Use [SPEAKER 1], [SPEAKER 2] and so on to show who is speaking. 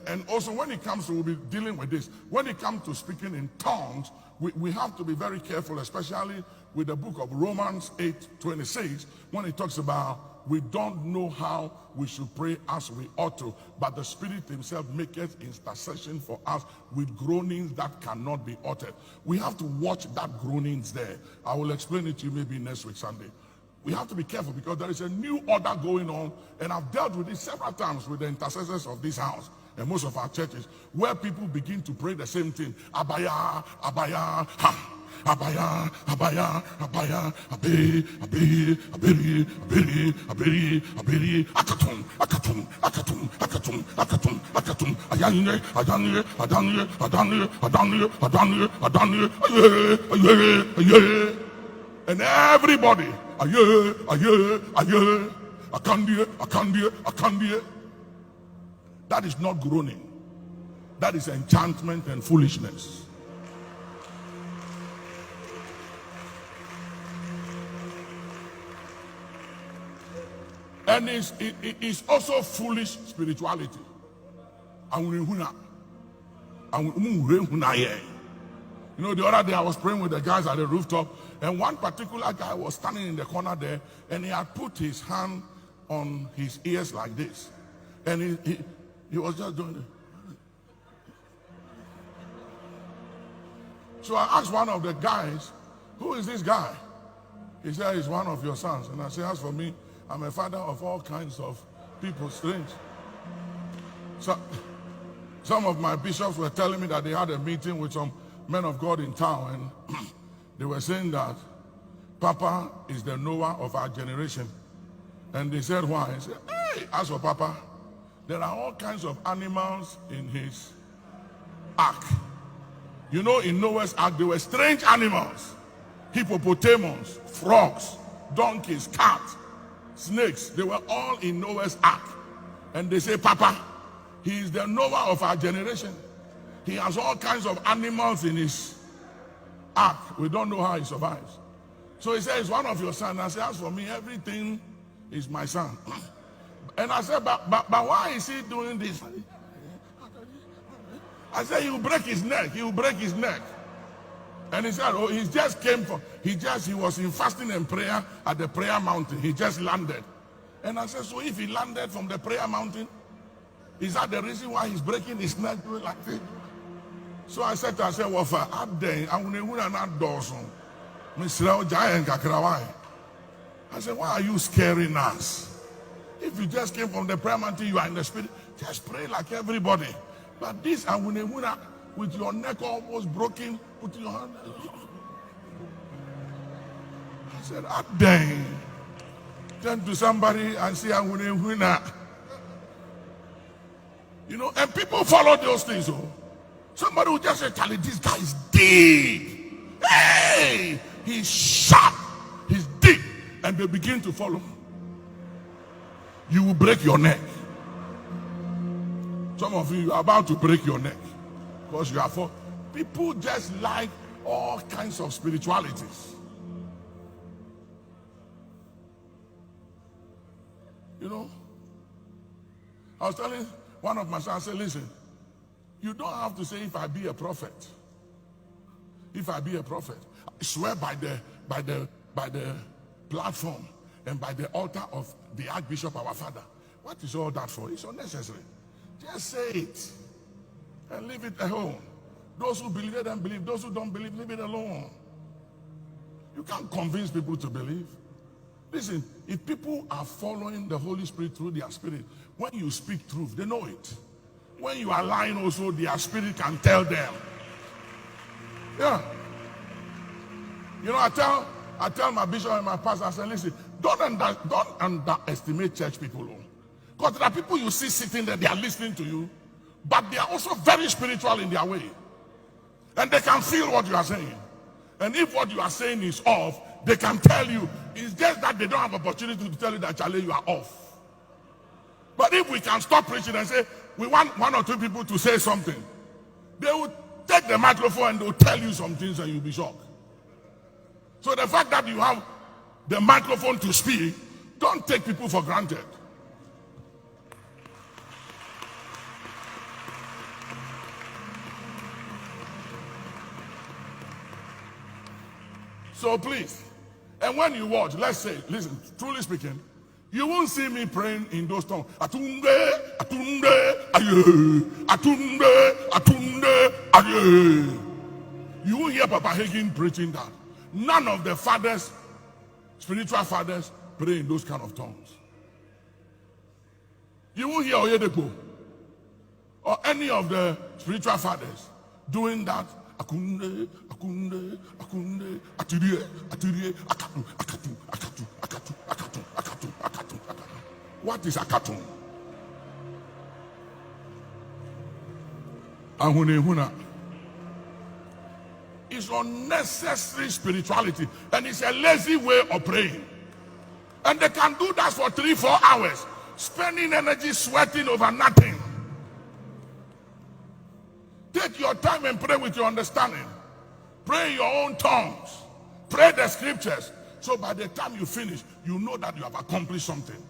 [SPEAKER 1] And also when it comes to, we'll be dealing with this, when it comes to speaking in tongues, we have to be very careful, especially with the book of Romans 8:26, when it talks about we don't know how we should pray as we ought to, but the Spirit himself maketh intercession for us with groanings that cannot be uttered. We have to watch that groanings there. I will explain it to you maybe next week Sunday. We have to be careful because there is a new order going on, and I've dealt with it several times with the intercessors of this house and most of our churches, where people begin to pray the same thing. Abaya, abaya, ha. Abaya, abaya, abaya, abe, abe, abiri, abiri, abiri, abiri, akatum, akatum, akatum, akatum, akatum, akatum, ayanye, ayanye, adanye, adanye, adanye, adanye, adanye, aye, aye, aye. And everybody, aye, aye, aye, akandie, akandie, akandie. That is not groaning. That is enchantment and foolishness. And it's also foolish spirituality. You know, the other day I was praying with the guys at the rooftop, and one particular guy was standing in the corner there, and he had put his hand on his ears like this. And he was just doing it. So I asked one of the guys, who is this guy? He said, he's one of your sons. And I said, as for me, I'm a father of all kinds of people, strange. So, some of my bishops were telling me that they had a meeting with some men of God in town, and they were saying that Papa is the Noah of our generation. And they said, why? I said, hey, as for Papa, there are all kinds of animals in his ark. You know, in Noah's ark, there were strange animals. Hippopotamus, frogs, donkeys, cats, snakes. They were all in Noah's ark. And they say, Papa, he is the Noah of our generation. He has all kinds of animals in his ark. We don't know how he survives. So he says, he's one of your sons. I said, as for me, everything is my son. And I said, but why is he doing this? I said, he will break his neck. He will break his neck. And he said, oh, he just came from, he was in fasting and prayer at the prayer mountain. He just landed. And I said, so if he landed from the prayer mountain, is that the reason why he's breaking his neck doing like this? So I said to myself, well, for Abden, I said, why are you scaring us? If you just came from the prayer mountain, you are in the spirit, just pray like everybody. But this, with your neck almost broken, put your hand. I said, Abden, turn to somebody and say, you know, and people follow those things. Oh. Somebody will just say, Charlie, this guy is deep. Hey, he's sharp. He's deep. And they begin to follow. You will break your neck. Some of you are about to break your neck. Because you are for. People just like all kinds of spiritualities. You know, I was telling one of my sons, I said, listen, you don't have to say, if I be a prophet. If I be a prophet, I swear by the platform and by the altar of the Archbishop, our father. What is all that for? It's unnecessary. Just say it and leave it alone. Those who believe, let them believe. Those who don't believe, leave it alone. You can't convince people to believe. Listen, if people are following the Holy Spirit through their spirit, when you speak truth, they know it. When you are lying also, their spirit can tell them. Yeah. You know, I tell my bishop and my pastor, I say, listen, don't underestimate church people. Because there are people you see sitting there, they are listening to you, but they are also very spiritual in their way. And they can feel what you are saying. And if what you are saying is off, they can tell you. It's just that they don't have opportunity to tell you that, Charlie, you are off. But if we can stop preaching and say, we want one or two people to say something, they will take the microphone and they will tell you some things and you'll be shocked. So the fact that you have the microphone to speak, don't take people for granted. So please, and when you watch, let's say, listen, truly speaking, you won't see me praying in those tongues. Atunde, atunde, aye. Atunde, atunde, aye. You won't hear Papa Hagin preaching that. None of the fathers, spiritual fathers, pray in those kind of tongues. You won't hear Oyedepo or any of the spiritual fathers doing that. Akunde, akunde, akunde, atirie, atirie, akatu, akatu, akatu, akatu, akatu, akatu, akatu, akatu. What is akatu? Ahunehuna. It's unnecessary spirituality, and it's a lazy way of praying. And they can do that for 3-4 hours, spending energy sweating over nothing. Take your time and pray with your understanding. Pray in your own tongues. Pray the scriptures. So by the time you finish, you know that you have accomplished something.